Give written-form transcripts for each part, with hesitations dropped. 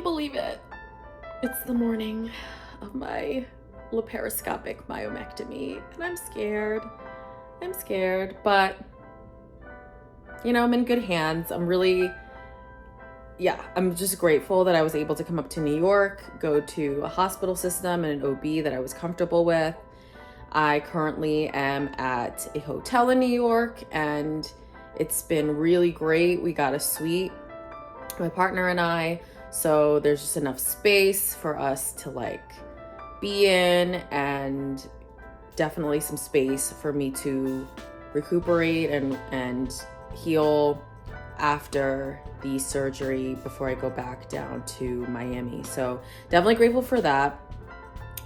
believe it. It's the morning of my laparoscopic myomectomy, and I'm scared. I'm scared, but you know, I'm in good hands. I'm just grateful that I was able to come up to New York, go to a hospital system and an OB that I was comfortable with. I currently am at a hotel in New York, and it's been really great. We got a suite, my partner and I, so there's just enough space for us to like be in, and definitely some space for me to recuperate and heal after the surgery before I go back down to Miami. So definitely grateful for that.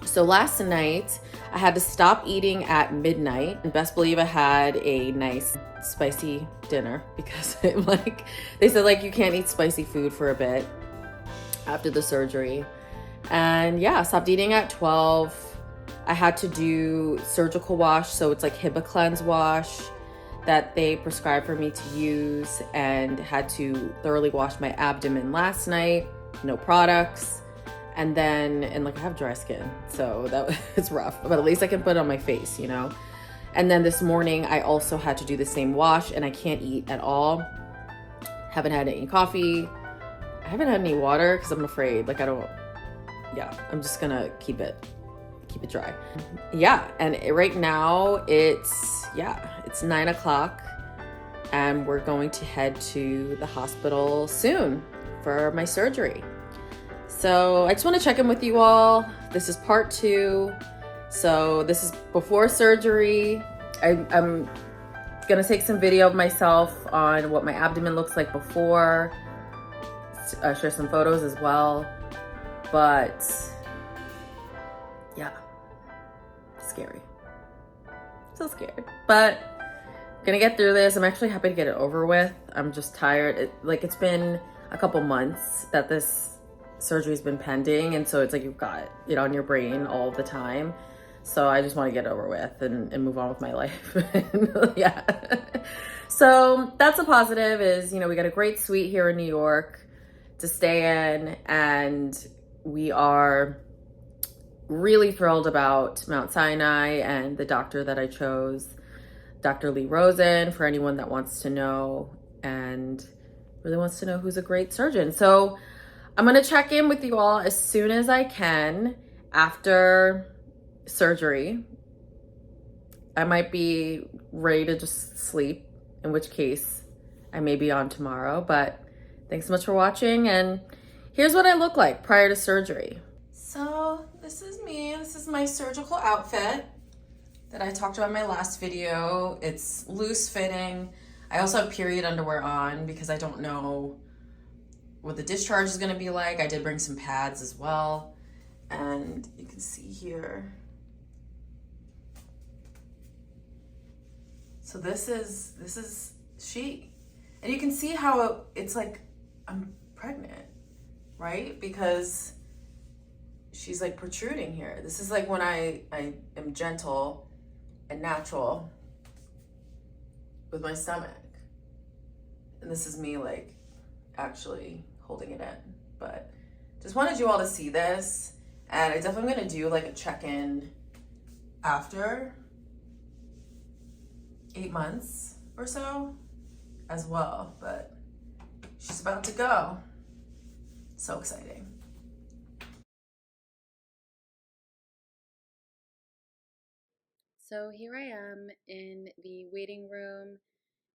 So last night I had to stop eating at midnight, and best believe I had a nice spicy dinner because they said like you can't eat spicy food for a bit after the surgery. And yeah, stopped eating at 12. I had to do surgical wash, so it's like HIPAA wash that they prescribed for me to use, and had to thoroughly wash my abdomen last night, no products. And I have dry skin, so it's rough, but at least I can put it on my face, you know? And then this morning I also had to do the same wash, and I can't eat at all. Haven't had any coffee. I haven't had any water because I'm afraid, I'm just gonna keep it dry. Yeah, and right now it's 9 o'clock, and we're going to head to the hospital soon for my surgery. So I just want to check in with you all. This is part 2. So this is before surgery. I'm gonna take some video of myself on what my abdomen looks like before, share some photos as well. But yeah, scary. So scared, but gonna get through this. I'm actually happy to get it over with. I'm just tired. It's been a couple months that this surgery's been pending, and so it's like you've got it on your brain all the time. So I just want to get it over with and move on with my life. Yeah. So that's a positive is, we got a great suite here in New York to stay in, and we are really thrilled about Mount Sinai and the doctor that I chose, Dr. Lee Rosen, for anyone that wants to know and really wants to know who's a great surgeon. So I'm going to check in with you all as soon as I can after surgery. I might be ready to just sleep, in which case I may be on tomorrow, but thanks so much for watching, and here's what I look like prior to surgery. So this is me. This is my surgical outfit that I talked about in my last video. It's loose fitting. I also have period underwear on because I don't know what the discharge is going to be like. I did bring some pads as well, and you can see here. So this is she, and you can see how it's like I'm pregnant, right? Because she's like protruding here. This is like when I am gentle and natural with my stomach, and this is me like actually holding it in. But just wanted you all to see this, and I definitely am gonna do like a check-in after 8 months or so as well. But she's about to go. So exciting. So here I am in the waiting room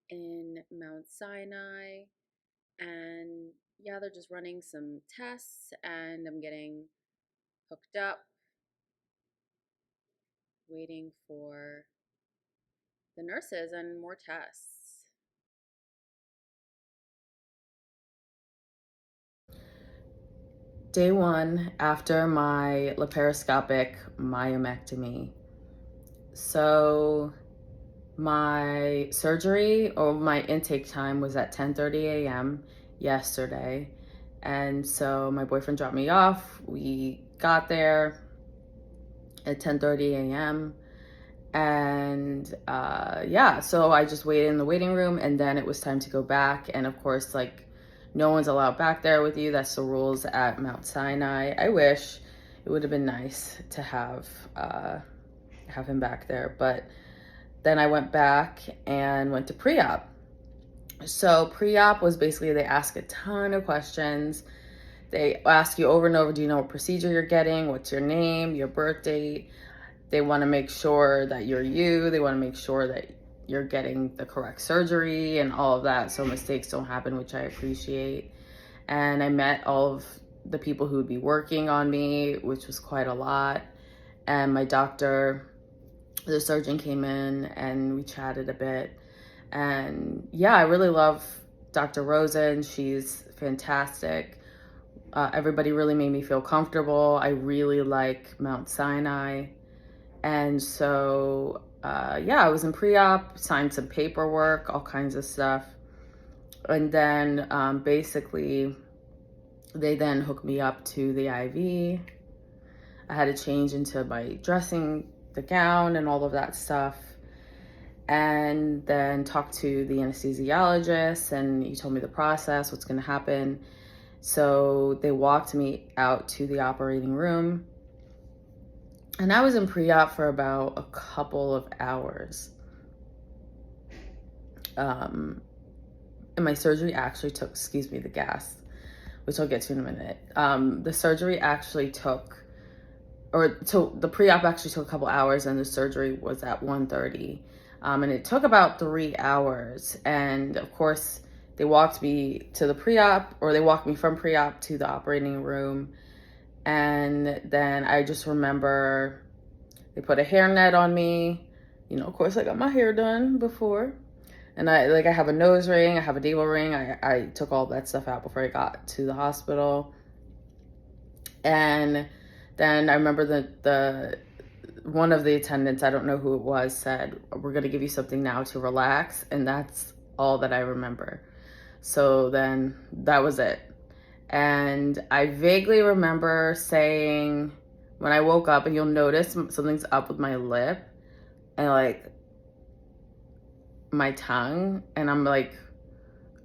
in Mount Sinai, and yeah, they're just running some tests, and I'm getting hooked up, waiting for the nurses and more tests. Day 1 after my laparoscopic myomectomy. So my surgery, or my intake time, was at 10:30 a.m. yesterday. And so my boyfriend dropped me off. We got there at 10:30 a.m. And so I just waited in the waiting room, and then it was time to go back. And of course, like no one's allowed back there with you. That's the rules at Mount Sinai. I wish it would have been nice to have him back there. But then I went back and went to pre-op. So pre-op was basically, they ask a ton of questions. They ask you over and over, do you know what procedure you're getting? What's your name, your birth date? They want to make sure that you're you. They want to make sure that you're getting the correct surgery and all of that, so mistakes don't happen, which I appreciate. And I met all of the people who would be working on me, which was quite a lot. And my doctor, the surgeon, came in and we chatted a bit. And yeah, I really love Dr. Rosen. She's fantastic. Everybody really made me feel comfortable. I really like Mount Sinai. And so, yeah, I was in pre-op, signed some paperwork, all kinds of stuff. And then basically, they then hooked me up to the IV. I had to change into my dressing, the gown, and all of that stuff. And then talked to the anesthesiologist, and he told me the process, what's going to happen. So they walked me out to the operating room. And I was in pre-op for about a couple of hours. And my surgery actually took, the gas, which I'll get to in a minute. The surgery actually took, so the pre-op actually took a couple hours, and the surgery was at 1:30. And it took about 3 hours. And of course, they walked me to the pre-op, or they walked me from pre-op to the operating room. And then I just remember they put a hairnet on me. You know, of course, I got my hair done before. And I have a nose ring, I have a navel ring. I took all that stuff out before I got to the hospital. And then I remember the one of the attendants, I don't know who it was, said, we're going to give you something now to relax. And that's all that I remember. So then that was it. And I vaguely remember saying, when I woke up, and you'll notice something's up with my lip and like my tongue. And I'm like,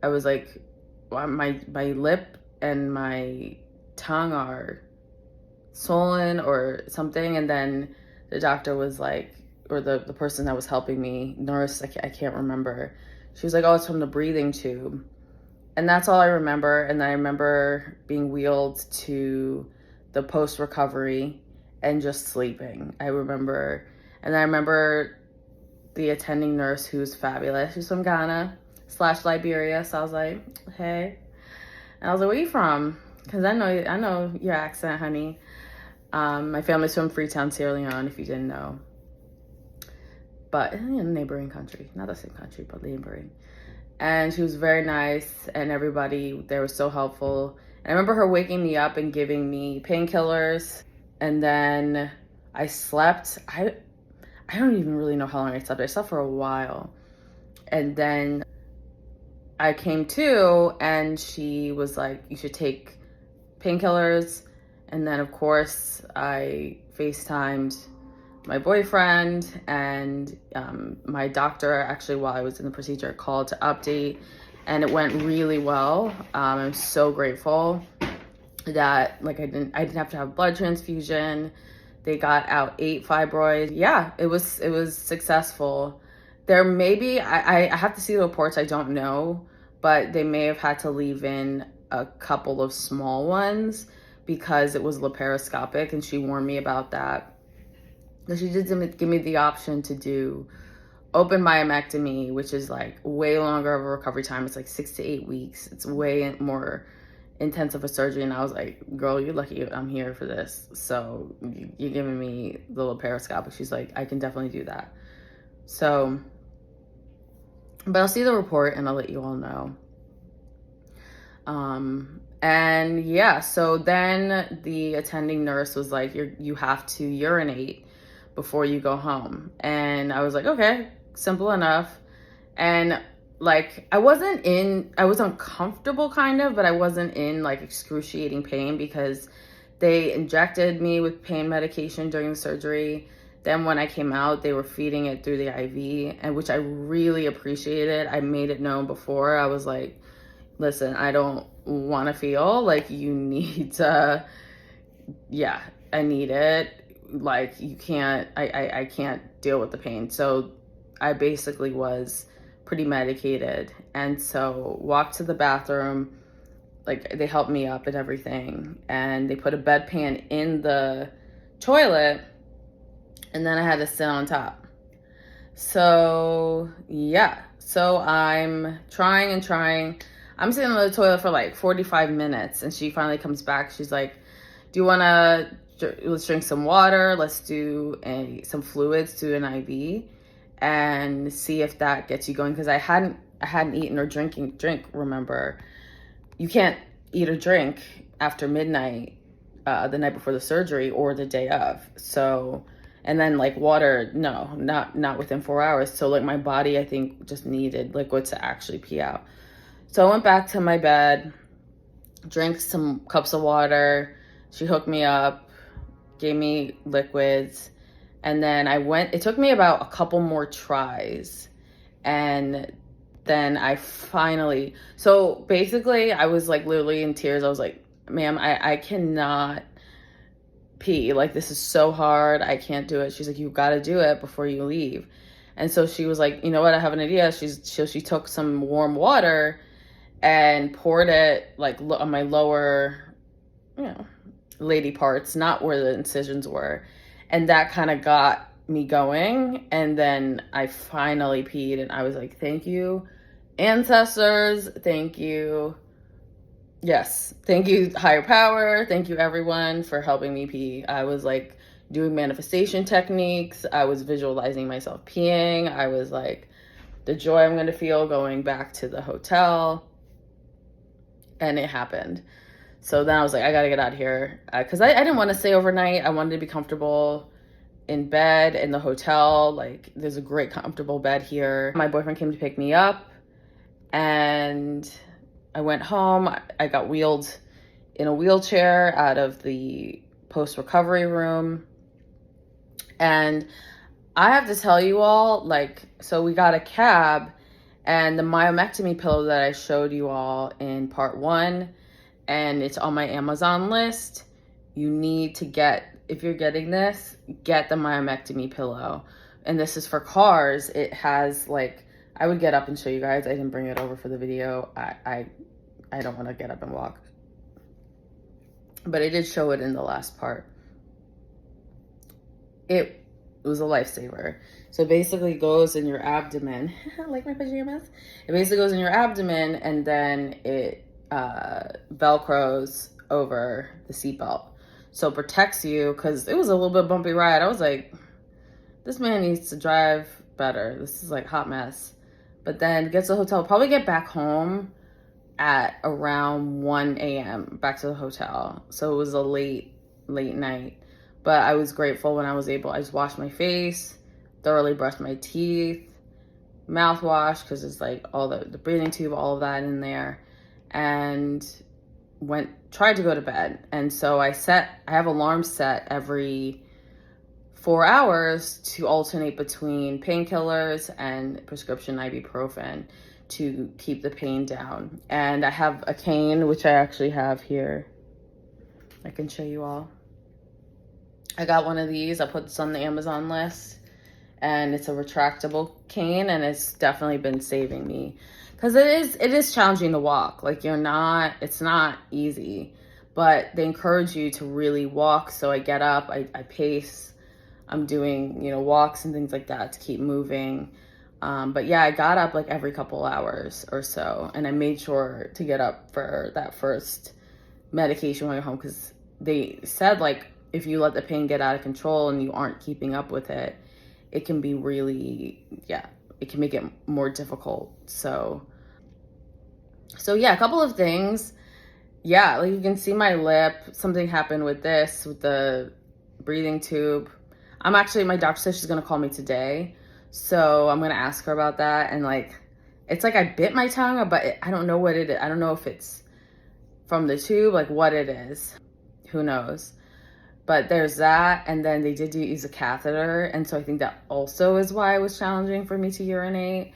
I was like, well, my lip and my tongue are swollen or something. And then the doctor was like, or the person that was helping me, nurse, I can't remember. She was like, oh, it's from the breathing tube. And that's all I remember. And I remember being wheeled to the post-recovery and just sleeping. I remember the attending nurse, who's fabulous. She's from Ghana / Liberia. So I was like, hey. And I was like, where are you from? Because I know your accent, honey. My family's from Freetown, Sierra Leone, if you didn't know. But in a neighboring country. Not the same country, but neighboring. And she was very nice, and everybody there was so helpful. And I remember her waking me up and giving me painkillers. And then I slept. I don't even really know how long I slept. I slept for a while. And then I came to, and she was like, you should take painkillers. And then, of course, I FaceTimed my boyfriend, and my doctor, actually, while I was in the procedure, called to update, and it went really well. I'm so grateful that I didn't have to have blood transfusion. They got out 8 fibroids. Yeah, it was successful. There may be, I have to see the reports, I don't know, but they may have had to leave in a couple of small ones because it was laparoscopic, and she warned me about that. So she did give me the option to do open myomectomy, which is like way longer of a recovery time. It's like 6 to 8 weeks. It's way more intensive a surgery. And I was like, girl, you're lucky I'm here for this. So you're giving me the laparoscopic. She's like, I can definitely do that. So, but I'll see the report and I'll let you all know. And yeah, so then the attending nurse was like, you have to urinate before you go home. And I was like, okay, simple enough. And like, I was uncomfortable kind of, but I wasn't in like excruciating pain because they injected me with pain medication during the surgery. Then when I came out, they were feeding it through the IV, and which I really appreciated. I made it known before. I was like, listen, I don't want to feel like you need to, yeah, I need it. Like, you can't, I can't deal with the pain. So I basically was pretty medicated. And so walked to the bathroom, like they helped me up and everything. And they put a bedpan in the toilet, and then I had to sit on top. So yeah, so I'm trying and trying. I'm sitting on the toilet for like 45 minutes, and she finally comes back. She's like, do you want to, let's drink some water. Let's do some fluids, do an IV, and see if that gets you going. Because I hadn't eaten or drink. Remember, you can't eat or drink after midnight, the night before the surgery or the day of. So, and then like water, no, not within 4 hours. So like my body, I think, just needed liquid to actually pee out. So I went back to my bed, drank some cups of water. She hooked me up, gave me liquids, and then it took me about a couple more tries, and then I finally, so basically I was like literally in tears. I was like, ma'am, I cannot pee. Like, this is so hard. I can't do it. She's like, you've got to do it before you leave. And so she was like, you know what? I have an idea. She took some warm water and poured it like on my lower, lady parts, not where the incisions were. And that kind of got me going. And then I finally peed, and I was like, thank you, ancestors. Thank you. Yes. Thank you, higher power. Thank you, everyone, for helping me pee. I was like doing manifestation techniques. I was visualizing myself peeing. I was like, the joy I'm going to feel going back to the hotel. And it happened. So then I was like, I got to get out of here. Because I didn't want to stay overnight. I wanted to be comfortable in bed in the hotel. Like, there's a great comfortable bed here. My boyfriend came to pick me up, and I went home. I got wheeled in a wheelchair out of the post-recovery room. And I have to tell you all, like, so we got a cab, and the myomectomy pillow that I showed you all in part 1, and it's on my Amazon list. You need to get, if you're getting this, get the myomectomy pillow. And this is for cars. It has like, I would get up and show you guys. I didn't bring it over for the video. I don't want to get up and walk. But I did show it in the last part. It was a lifesaver. So basically it goes in your abdomen. Like my pajamas. It basically goes in your abdomen, and then it velcros over the seatbelt. So it protects you, because it was a little bit bumpy ride. I was like, this man needs to drive better. This is like hot mess. But then get to the hotel, probably get back home at around 1 a.m. back to the hotel. So it was a late night. But I was grateful when I was able. I just washed my face, thoroughly brushed my teeth, mouthwash, because it's like all the breathing tube, all of that in there, and tried to go to bed. And so I have alarms set every 4 hours to alternate between painkillers and prescription ibuprofen to keep the pain down. And I have a cane, which I actually have here. I can show you all. I got one of these. I put this on the Amazon list, and it's a retractable cane, and it's definitely been saving me, because it is challenging to walk. Like, it's not easy, but they encourage you to really walk. So I get up, I pace, I'm doing, walks and things like that to keep moving. But yeah, I got up like every couple hours or so, and I made sure to get up for that first medication when I got home, because they said, like, if you let the pain get out of control and you aren't keeping up with it, it can be really, it can make it more difficult. So yeah, a couple of things. Yeah, like you can see my lip. Something happened with this, with the breathing tube. My doctor says she's gonna call me today. So I'm gonna ask her about that. And like, it's like I bit my tongue, but I don't know what it is. I don't know if it's from the tube, like what it is. Who knows? But there's that, and then they did use a catheter, and so I think that also is why it was challenging for me to urinate.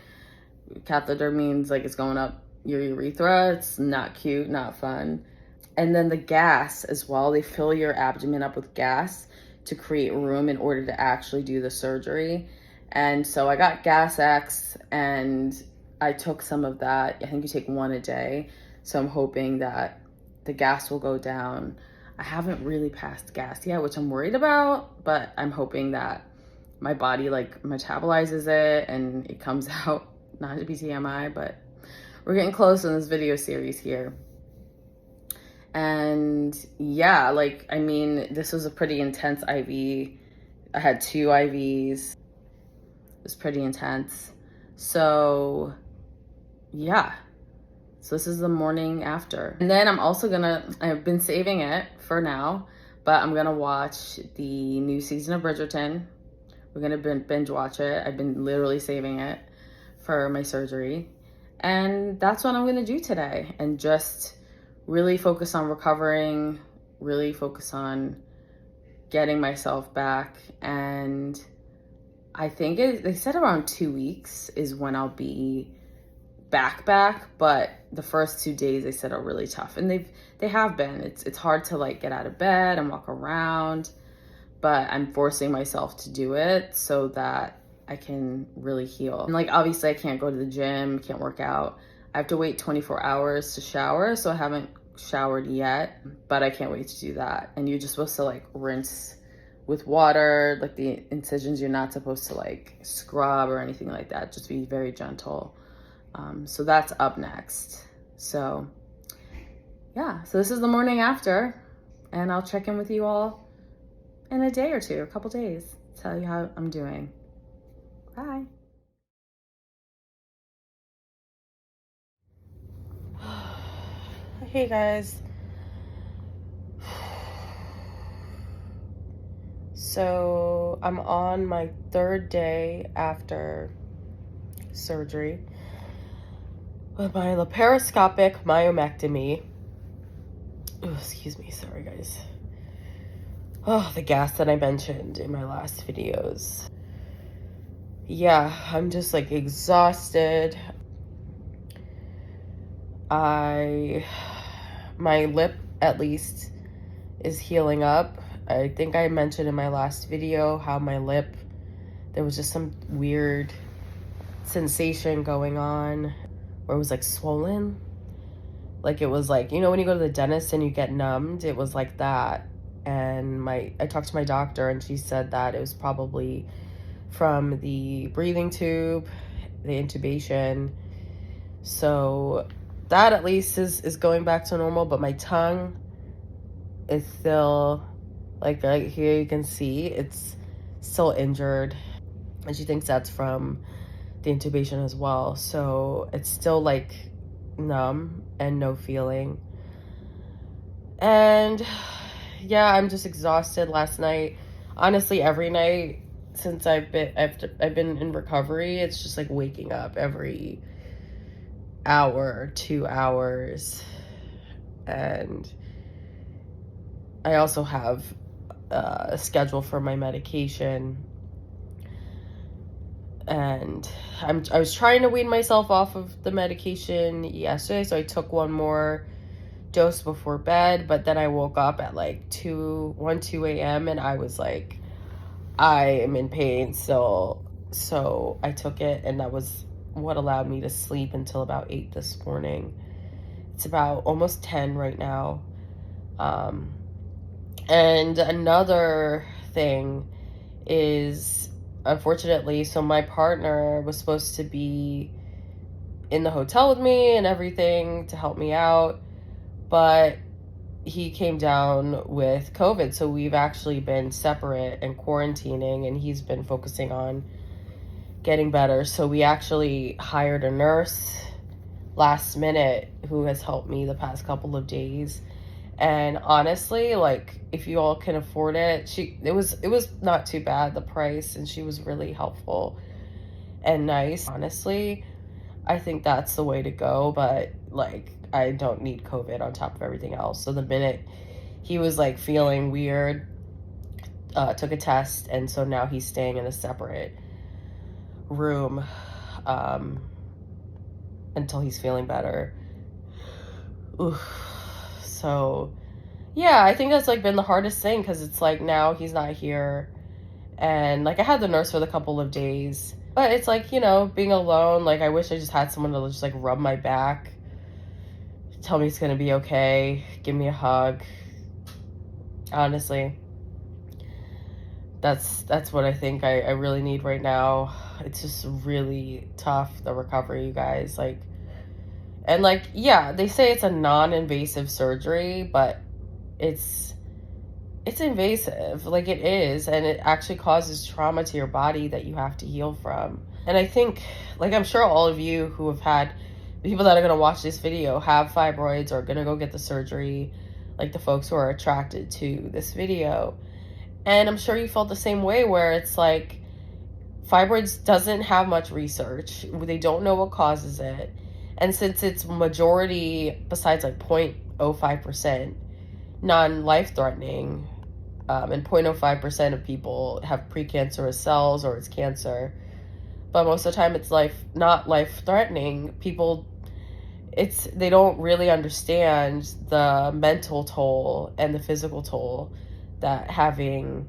Catheter means like it's going up your urethra. It's not cute, not fun. And then the gas as well. They fill your abdomen up with gas to create room in order to actually do the surgery. And so I got Gas X, and I took some of that. I think you take one a day. So I'm hoping that the gas will go down. I haven't really passed gas yet, which I'm worried about, but I'm hoping that my body like metabolizes it and it comes out. Not to be TMI, but we're getting close in this video series here. And yeah, like, I mean, this was a pretty intense IV. I had 2 IVs. It was pretty intense. So yeah, so this is the morning after. And then I'm also I've been saving it for now, but I'm gonna watch the new season of Bridgerton. We're gonna binge watch it. I've been literally saving it for my surgery. And that's what I'm gonna do today, and just really focus on recovering, really focus on getting myself back. And I think they said around 2 weeks is when I'll be back, but the first 2 days they said are really tough, and they have been. It's hard to like get out of bed and walk around, but I'm forcing myself to do it so that I can really heal. And like, obviously I can't go to the gym, can't work out. I have to wait 24 hours to shower, so I haven't showered yet, but I can't wait to do that. And you're just supposed to like rinse with water, like the incisions, you're not supposed to like scrub or anything like that, just be very gentle. So that's up next. So yeah, so this is the morning after, and I'll check in with you all in a day or two, a couple days, tell you how I'm doing. Bye. Hey guys. So I'm on my 3rd day after surgery with my laparoscopic myomectomy. Oh, excuse me, sorry guys. Oh, the gas that I mentioned in my last videos. Yeah, I'm just like exhausted. My lip at least is healing up. I think I mentioned in my last video how my lip, there was just some weird sensation going on where it was like swollen. Like it was like, you know, when you go to the dentist and you get numbed, it was like that. And I talked to my doctor, and she said that it was probably from the breathing tube, the intubation. So that at least is going back to normal, but my tongue is still, like right here you can see, it's still injured. And she thinks that's from the intubation as well. So it's still like numb and no feeling. And yeah, I'm just exhausted. Last night, honestly, every night since I've been in recovery, it's just like waking up every hour, 2 hours. And I also have a schedule for my medication, and I was trying to wean myself off of the medication yesterday, so I took one more dose before bed, but then I woke up at like 2 a.m. and I was like, I am in pain still. So I took it, and that was what allowed me to sleep until about 8 this morning. It's about almost 10 right now. And another thing is, unfortunately, so my partner was supposed to be in the hotel with me and everything to help me out, but he came down with COVID. So we've actually been separate and quarantining, and he's been focusing on getting better. So we actually hired a nurse last minute who has helped me the past couple of days. And honestly, like, if you all can afford it, it was not too bad, the price, and she was really helpful and nice. Honestly, I think that's the way to go, but like, I don't need COVID on top of everything else. So the minute he was like feeling weird, took a test, and so now he's staying in a separate room. until he's feeling better. Oof. So yeah, I think that's like been the hardest thing, because it's like now he's not here, and like I had the nurse for the couple of days, but it's like, you know, being alone, like I wish I just had someone to just like rub my back, tell me it's gonna be okay, give me a hug. Honestly, that's what I think I really need right now. It's just really tough, the recovery, you guys. Like, and like, yeah, they say it's a non-invasive surgery, but it's invasive. Like, it is, and it actually causes trauma to your body that you have to heal from. And I think, like, I'm sure all of you who have had, the people that are going to watch this video have fibroids or are going to go get the surgery, like the folks who are attracted to this video. And I'm sure you felt the same way, where it's like fibroids doesn't have much research. They don't know what causes it. And since it's majority, besides like 0.05%, non-life-threatening, and 0.05% of people have precancerous cells or it's cancer, but most of the time it's not life-threatening, people, they don't really understand the mental toll and the physical toll that having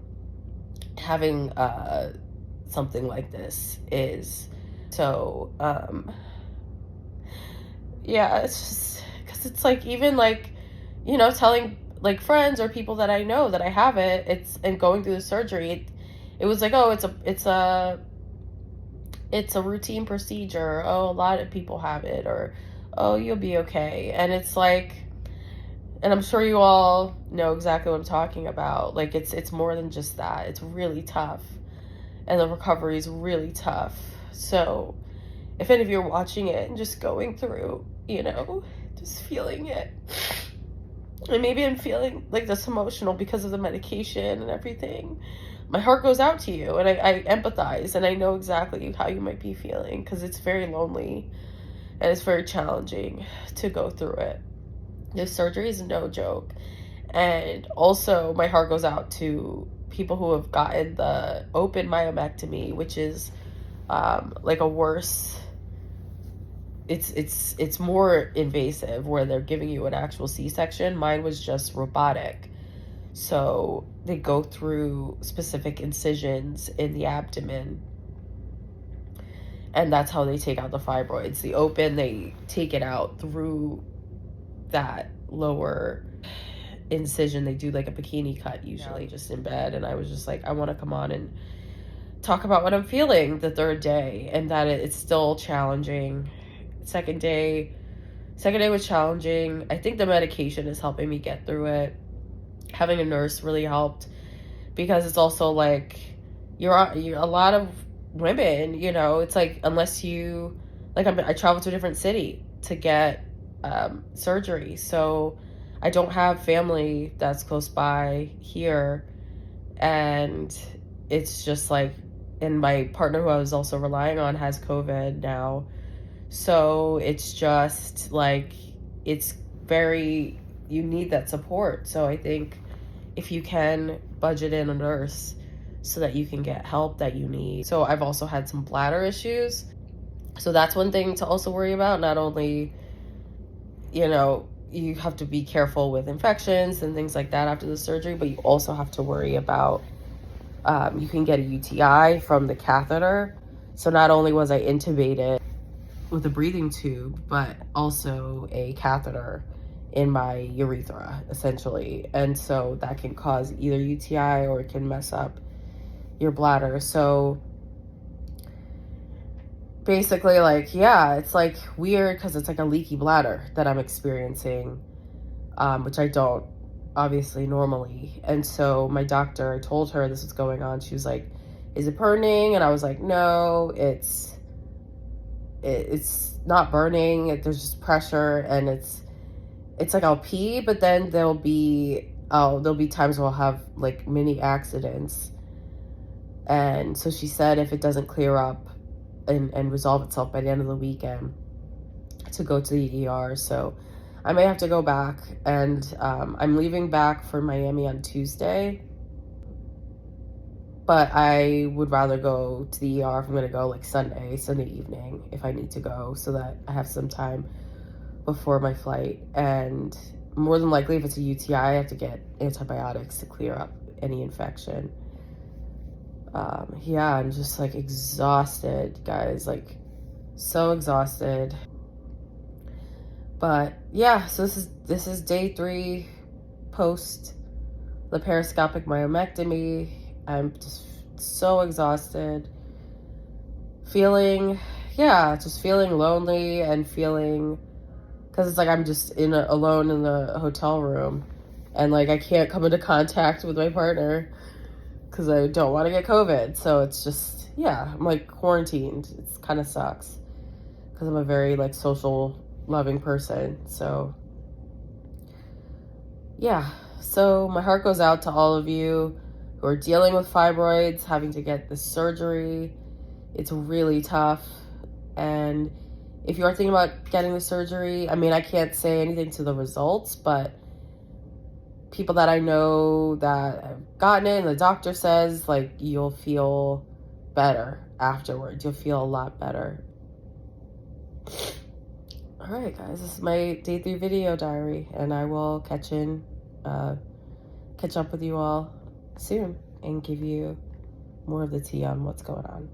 something like this is. So yeah, it's just because it's like, even like, you know, telling like friends or people that I know that I have it, and going through the surgery, it was like, oh, it's a routine procedure, oh, a lot of people have it, or oh, you'll be okay. And it's like, and I'm sure you all know exactly what I'm talking about. Like, it's more than just that. It's really tough, and the recovery is really tough. So if any of you are watching it and just going through, you know, just feeling it, and maybe I'm feeling like this emotional because of the medication and everything, my heart goes out to you, and I empathize, and I know exactly how you might be feeling, because it's very lonely and it's very challenging to go through it. This surgery is no joke. And also, my heart goes out to people who have gotten the open myomectomy, which is like a worse, it's more invasive, where they're giving you an actual C-section. Mine was just robotic. So they go through specific incisions in the abdomen, and that's how they take out the fibroids. The open, they take it out through that lower incision. They do like a bikini cut, usually, just in bed. And I was just like, I want to come on and talk about what I'm feeling the third day, and that it's still challenging. Second day was challenging. I think the medication is helping me get through it. Having a nurse really helped, because it's also like, you're a lot of women, you know, it's like, unless you, like, I traveled to a different city to get surgery, so I don't have family that's close by here, and it's just like, and my partner, who I was also relying on, has COVID now, so it's just like, you need that support. So I think if you can budget in a nurse so that you can get help that you need. So I've also had some bladder issues, so that's one thing to also worry about. Not only, you know, you have to be careful with infections and things like that after the surgery, but you also have to worry about, you can get a UTI from the catheter. So not only was I intubated with a breathing tube, but also a catheter in my urethra, essentially. And so that can cause either UTI, or it can mess up your bladder. So basically, like, yeah, it's like weird, because it's like a leaky bladder that I'm experiencing, which I don't obviously normally. And so my doctor, I told her this was going on. She was like, is it burning? And I was like, no, it's not burning. There's just pressure, and it's like, I'll pee, but then there'll be times where I'll have like mini accidents. And so she said, if it doesn't clear up and resolve itself by the end of the weekend, to go to the ER. So I may have to go back, and I'm leaving back for Miami on Tuesday. But I would rather go to the ER if I'm going to go like Sunday evening if I need to go, so that I have some time before my flight. And more than likely, if it's a UTI, I have to get antibiotics to clear up any infection. Yeah, I'm just like exhausted, guys, like so exhausted. But yeah, so this is day 3 post laparoscopic myomectomy. I'm just so exhausted, feeling lonely, and feeling, because it's like I'm just alone in the hotel room, and like I can't come into contact with my partner because I don't want to get COVID. So it's just, yeah, I'm like quarantined. It kind of sucks because I'm a very like social loving person. So yeah, so my heart goes out to all of you who are dealing with fibroids, having to get the surgery. It's really tough. And if you are thinking about getting the surgery, I mean, I can't say anything to the results, but people that I know that have gotten it, and the doctor says like you'll feel better afterwards. You'll feel a lot better. All right, guys, this is my day 3 video diary, and I will catch up with you all soon and give you more of the tea on what's going on.